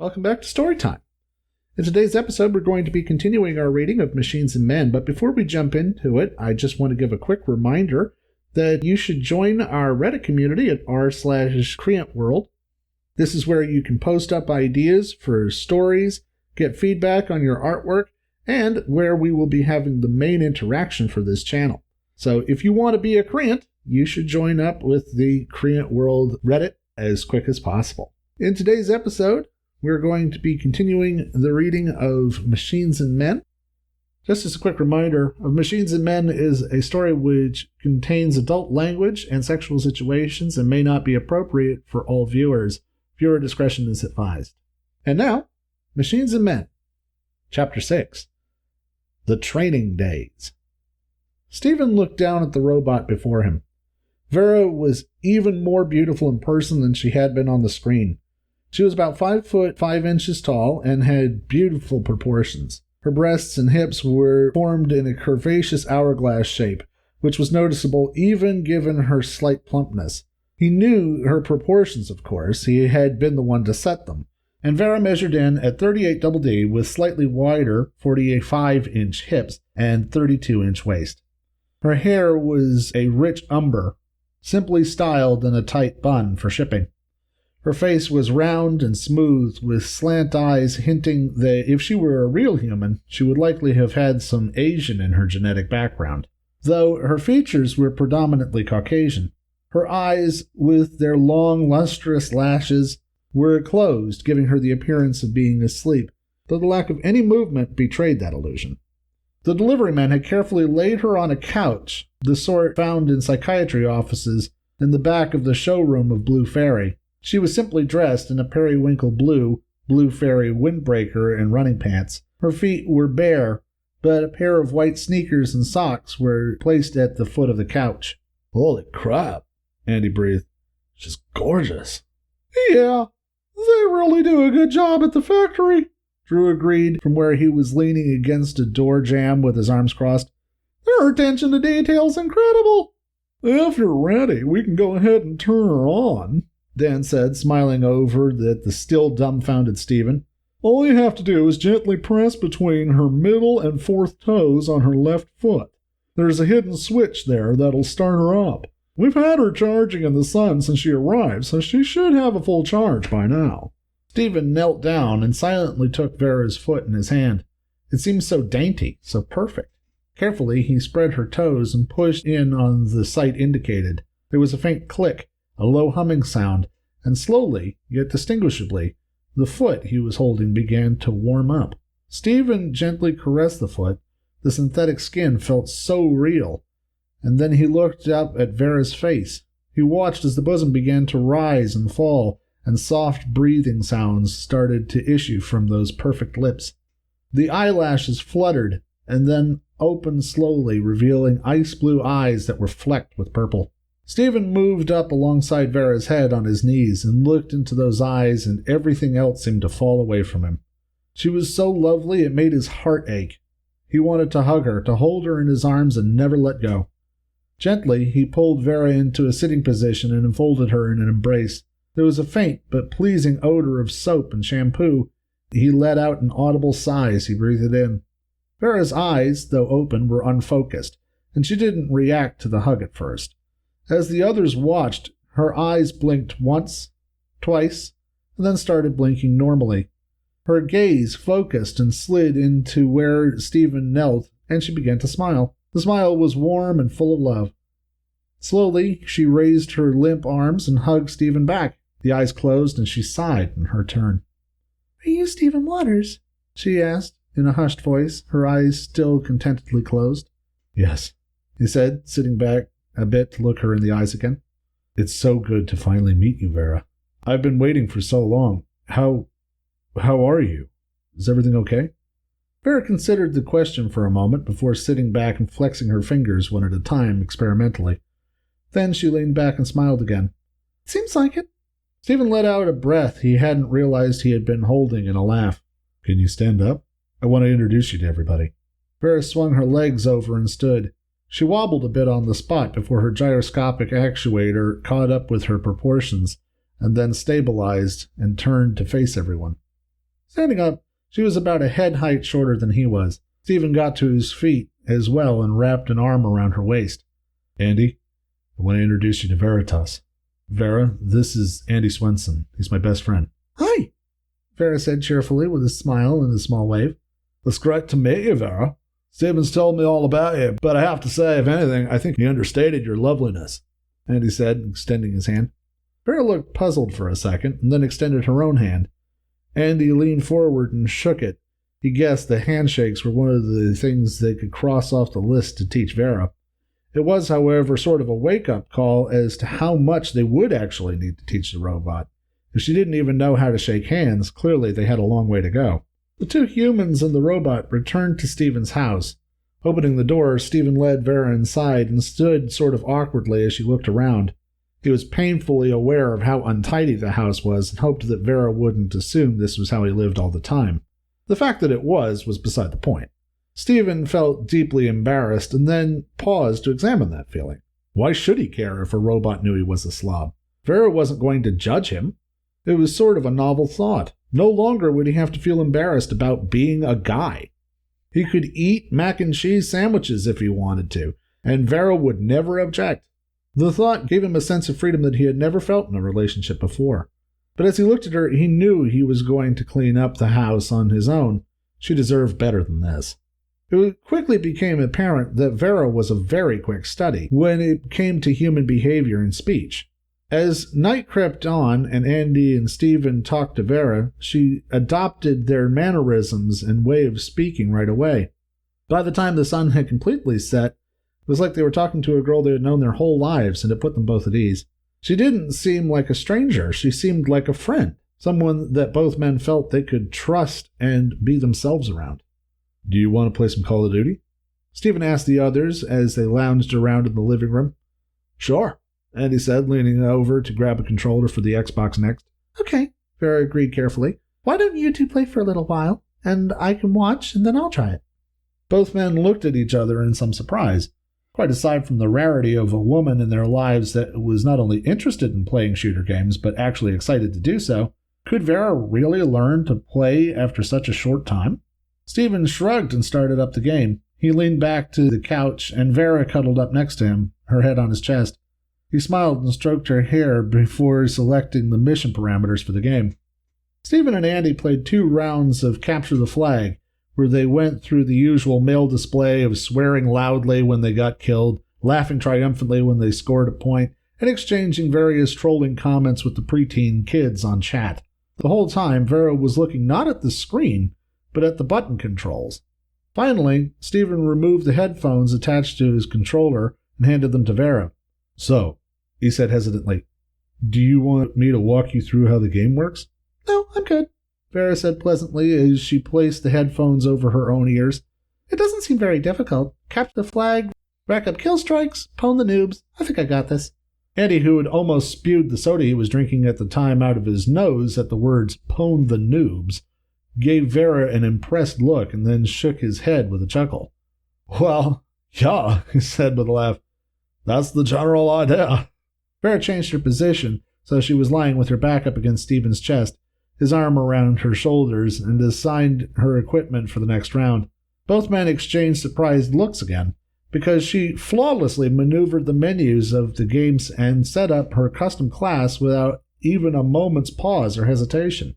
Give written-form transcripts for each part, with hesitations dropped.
Welcome back to Storytime. In today's episode, we're going to be continuing our reading of Machines and Men, but before we jump into it, I just want to give a quick reminder that you should join our Reddit community at r/CreantWorld. This is where you can post up ideas for stories, get feedback on your artwork, and where we will be having the main interaction for this channel. So if you want to be a Creant, you should join up with the Creant World Reddit as quick as possible. In today's episode, we're going to be continuing the reading of Machines and Men. Just as a quick reminder, Machines and Men is a story which contains adult language and sexual situations and may not be appropriate for all viewers. Viewer discretion is advised. And now, Machines and Men, Chapter 6, The Training Days. Stephen looked down at the robot before him. Vera was even more beautiful in person than she had been on the screen. She was about 5 foot 5 inches tall and had beautiful proportions. Her breasts and hips were formed in a curvaceous hourglass shape, which was noticeable even given her slight plumpness. He knew her proportions, of course. He had been the one to set them. And Vera measured in at 38 double D with slightly wider 45-inch hips and 32-inch waist. Her hair was a rich umber, simply styled in a tight bun for shipping. Her face was round and smooth, with slant eyes hinting that if she were a real human, she would likely have had some Asian in her genetic background, though her features were predominantly Caucasian. Her eyes, with their long, lustrous lashes, were closed, giving her the appearance of being asleep, though the lack of any movement betrayed that illusion. The delivery man had carefully laid her on a couch, the sort found in psychiatry offices in the back of the showroom of Blue Fairy. She was simply dressed in a periwinkle blue Blue Fairy windbreaker and running pants. Her feet were bare, but a pair of white sneakers and socks were placed at the foot of the couch. "Holy crap," Andy breathed. "She's gorgeous." "Yeah, they really do a good job at the factory," Drew agreed from where he was leaning against a door jamb with his arms crossed. "Their attention to detail's incredible." "If you're ready, we can go ahead and turn her on," Dan said, smiling over at the still dumbfounded Stephen. "All you have to do is gently press between her middle and fourth toes on her left foot. There's a hidden switch there that'll start her up. We've had her charging in the sun since she arrived, so she should have a full charge by now." Stephen knelt down and silently took Vera's foot in his hand. It seemed so dainty, so perfect. Carefully, he spread her toes and pushed in on the site indicated. There was a faint click, a low humming sound, and slowly, yet distinguishably, the foot he was holding began to warm up. Stephen gently caressed the foot. The synthetic skin felt so real. And then he looked up at Vera's face. He watched as the bosom began to rise and fall, and soft breathing sounds started to issue from those perfect lips. The eyelashes fluttered, and then opened slowly, revealing ice-blue eyes that were flecked with purple. Stephen moved up alongside Vera's head on his knees and looked into those eyes, and everything else seemed to fall away from him. She was so lovely it made his heart ache. He wanted to hug her, to hold her in his arms and never let go. Gently, he pulled Vera into a sitting position and enfolded her in an embrace. There was a faint but pleasing odor of soap and shampoo. He let out an audible sigh as he breathed it in. Vera's eyes, though open, were unfocused, and she didn't react to the hug at first. As the others watched, her eyes blinked once, twice, and then started blinking normally. Her gaze focused and slid into where Stephen knelt, and she began to smile. The smile was warm and full of love. Slowly, she raised her limp arms and hugged Stephen back. The eyes closed, and she sighed in her turn. "Are you Stephen Waters?" she asked, in a hushed voice, her eyes still contentedly closed. "Yes," he said, sitting back a bit to look her in the eyes again. "It's so good to finally meet you, Vera. I've been waiting for so long. How are you? Is everything okay?" Vera considered the question for a moment before sitting back and flexing her fingers one at a time experimentally. Then she leaned back and smiled again. "Seems like it." Stephen let out a breath he hadn't realized he had been holding in a laugh. "Can you stand up? I want to introduce you to everybody." Vera swung her legs over and stood. She wobbled a bit on the spot before her gyroscopic actuator caught up with her proportions, and then stabilized and turned to face everyone. Standing up, she was about a head height shorter than he was. Stephen got to his feet as well and wrapped an arm around her waist. Andy, I want to introduce you to Veritas. Vera, this is Andy Swenson. He's my best friend. Hi, Vera said cheerfully with a smile and a small wave. It's great to meet you, Vera. Stephen's told me all about you, but I have to say, if anything, I think he understated your loveliness, Andy said, extending his hand. Vera looked puzzled for a second and then extended her own hand. Andy leaned forward and shook it. He guessed the handshakes were one of the things they could cross off the list to teach Vera. It was, however, sort of a wake-up call as to how much they would actually need to teach the robot. If she didn't even know how to shake hands, clearly they had a long way to go. The two humans and the robot returned to Stephen's house. Opening the door, Stephen led Vera inside and stood sort of awkwardly as she looked around. He was painfully aware of how untidy the house was and hoped that Vera wouldn't assume this was how he lived all the time. The fact that it was beside the point. Stephen felt deeply embarrassed and then paused to examine that feeling. Why should he care if a robot knew he was a slob? Vera wasn't going to judge him. It was sort of a novel thought. No longer would he have to feel embarrassed about being a guy. He could eat mac and cheese sandwiches if he wanted to, and Vera would never object. The thought gave him a sense of freedom that he had never felt in a relationship before. But as he looked at her, he knew he was going to clean up the house on his own. She deserved better than this. It quickly became apparent that Vera was a very quick study when it came to human behavior and speech. As night crept on and Andy and Stephen talked to Vera, she adopted their mannerisms and way of speaking right away. By the time the sun had completely set, it was like they were talking to a girl they had known their whole lives, and it put them both at ease. She didn't seem like a stranger. She seemed like a friend, someone that both men felt they could trust and be themselves around. Do you want to play some Call of Duty? Stephen asked the others as they lounged around in the living room. Sure, Andy said, leaning over to grab a controller for the Xbox Next. Okay, Vera agreed carefully. Why don't you two play for a little while, and I can watch, and then I'll try it. Both men looked at each other in some surprise. Quite aside from the rarity of a woman in their lives that was not only interested in playing shooter games, but actually excited to do so, could Vera really learn to play after such a short time? Stephen shrugged and started up the game. He leaned back to the couch, and Vera cuddled up next to him, her head on his chest. He smiled and stroked her hair before selecting the mission parameters for the game. Stephen and Andy played 2 rounds of Capture the Flag, where they went through the usual male display of swearing loudly when they got killed, laughing triumphantly when they scored a point, and exchanging various trolling comments with the preteen kids on chat. The whole time, Vera was looking not at the screen, but at the button controls. Finally, Stephen removed the headphones attached to his controller and handed them to Vera. So, he said hesitantly, do you want me to walk you through how the game works? No, I'm good, Vera said pleasantly as she placed the headphones over her own ears. It doesn't seem very difficult. Capture the flag, rack up kill strikes, pwn the noobs. I think I got this. Andy, who had almost spewed the soda he was drinking at the time out of his nose at the words pwn the noobs, gave Vera an impressed look and then shook his head with a chuckle. Well, yeah, he said with a laugh. That's the general idea. Vera changed her position so she was lying with her back up against Stephen's chest, his arm around her shoulders, and assigned her equipment for the next round. Both men exchanged surprised looks again, because she flawlessly maneuvered the menus of the games and set up her custom class without even a moment's pause or hesitation.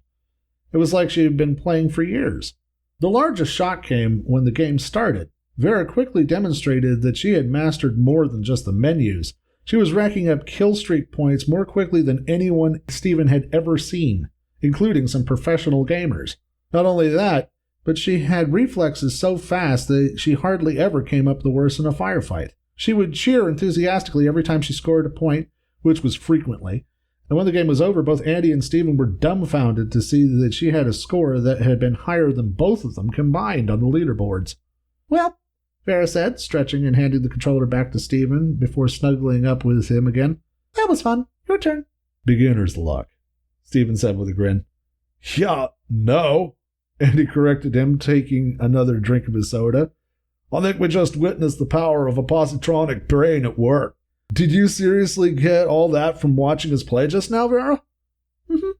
It was like she had been playing for years. The largest shock came when the game started. Vera quickly demonstrated that she had mastered more than just the menus. She was racking up kill streak points more quickly than anyone Stephen had ever seen, including some professional gamers. Not only that, but she had reflexes so fast that she hardly ever came up the worst in a firefight. She would cheer enthusiastically every time she scored a point, which was frequently, and when the game was over, both Andy and Stephen were dumbfounded to see that she had a score that had been higher than both of them combined on the leaderboards. Well, Vera said, stretching and handing the controller back to Stephen before snuggling up with him again. That was fun. Your turn. Beginner's luck, Stephen said with a grin. Yeah, no, Andy corrected him, taking another drink of his soda. I think we just witnessed the power of a positronic brain at work. Did you seriously get all that from watching us play just now, Vera? Mm-hmm,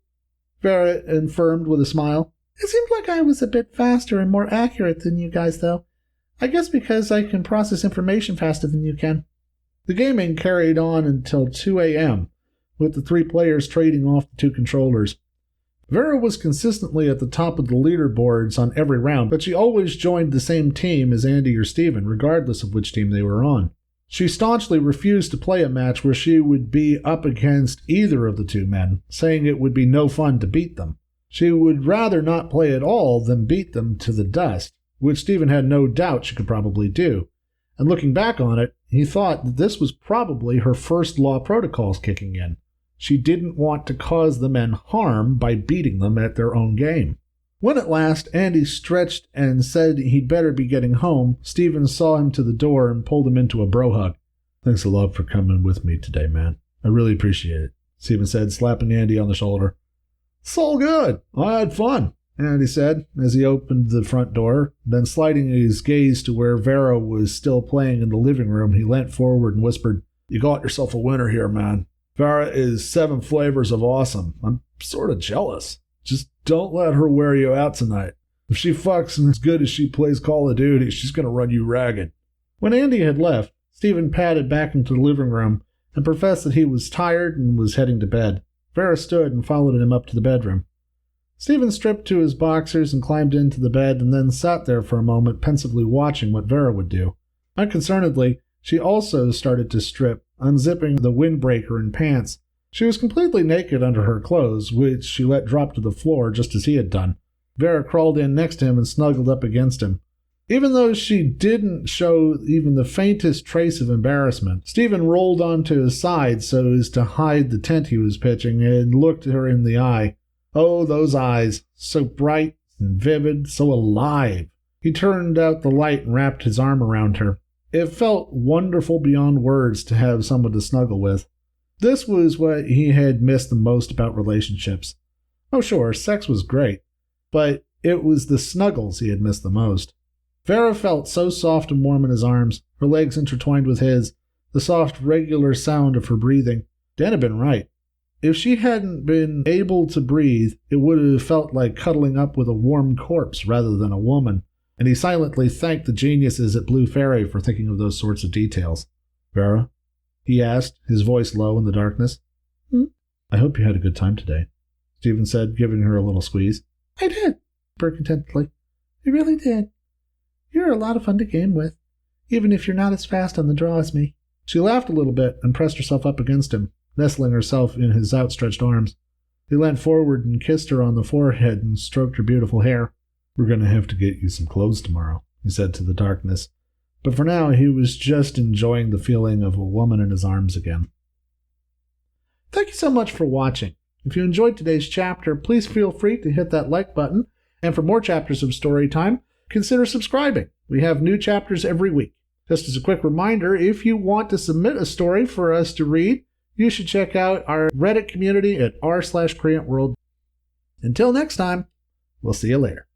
Vera affirmed with a smile. It seemed like I was a bit faster and more accurate than you guys, though. I guess because I can process information faster than you can. The gaming carried on until 2 a.m., with the 3 players trading off the 2 controllers. Vera was consistently at the top of the leaderboards on every round, but she always joined the same team as Andy or Steven, regardless of which team they were on. She staunchly refused to play a match where she would be up against either of the 2 men, saying it would be no fun to beat them. She would rather not play at all than beat them to the dust, which Steven had no doubt she could probably do. And looking back on it, he thought that this was probably her first law protocols kicking in. She didn't want to cause the men harm by beating them at their own game. When at last Andy stretched and said he'd better be getting home, Steven saw him to the door and pulled him into a bro hug. "Thanks a lot for coming with me today, man. I really appreciate it," Steven said, slapping Andy on the shoulder. "It's all good. I had fun," Andy said as he opened the front door. Then sliding his gaze to where Vera was still playing in the living room, he leant forward and whispered, "You got yourself a winner here, man. Vera is 7 flavors of awesome. I'm sort of jealous. Just don't let her wear you out tonight. If she fucks as good as she plays Call of Duty, she's going to run you ragged." When Andy had left, Steven padded back into the living room and professed that he was tired and was heading to bed. Vera stood and followed him up to the bedroom. Steven stripped to his boxers and climbed into the bed and then sat there for a moment pensively watching what Vera would do. Unconcernedly, she also started to strip, unzipping the windbreaker and pants. She was completely naked under her clothes, which she let drop to the floor just as he had done. Vera crawled in next to him and snuggled up against him. Even though she didn't show even the faintest trace of embarrassment, Steven rolled onto his side so as to hide the tent he was pitching and looked her in the eye. Oh, those eyes, so bright and vivid, so alive. He turned out the light and wrapped his arm around her. It felt wonderful beyond words to have someone to snuggle with. This was what he had missed the most about relationships. Oh, sure, sex was great, but it was the snuggles he had missed the most. Vera felt so soft and warm in his arms, her legs intertwined with his, the soft, regular sound of her breathing. Dan had been right. If she hadn't been able to breathe, it would have felt like cuddling up with a warm corpse rather than a woman, and he silently thanked the geniuses at Blue Fairy for thinking of those sorts of details. "Vera?" he asked, his voice low in the darkness. "I hope you had a good time today," Steven said, giving her a little squeeze. "I did," purred contentedly. "I really did. You're a lot of fun to game with, even if you're not as fast on the draw as me." She laughed a little bit and pressed herself up against him, nestling herself in his outstretched arms. He leant forward and kissed her on the forehead and stroked her beautiful hair. "We're going to have to get you some clothes tomorrow," he said to the darkness. But for now, he was just enjoying the feeling of a woman in his arms again. Thank you so much for watching. If you enjoyed today's chapter, please feel free to hit that like button. And for more chapters of Storytime, consider subscribing. We have new chapters every week. Just as a quick reminder, if you want to submit a story for us to read, you should check out our Reddit community at r/CreantWorld. Until next time, we'll see you later.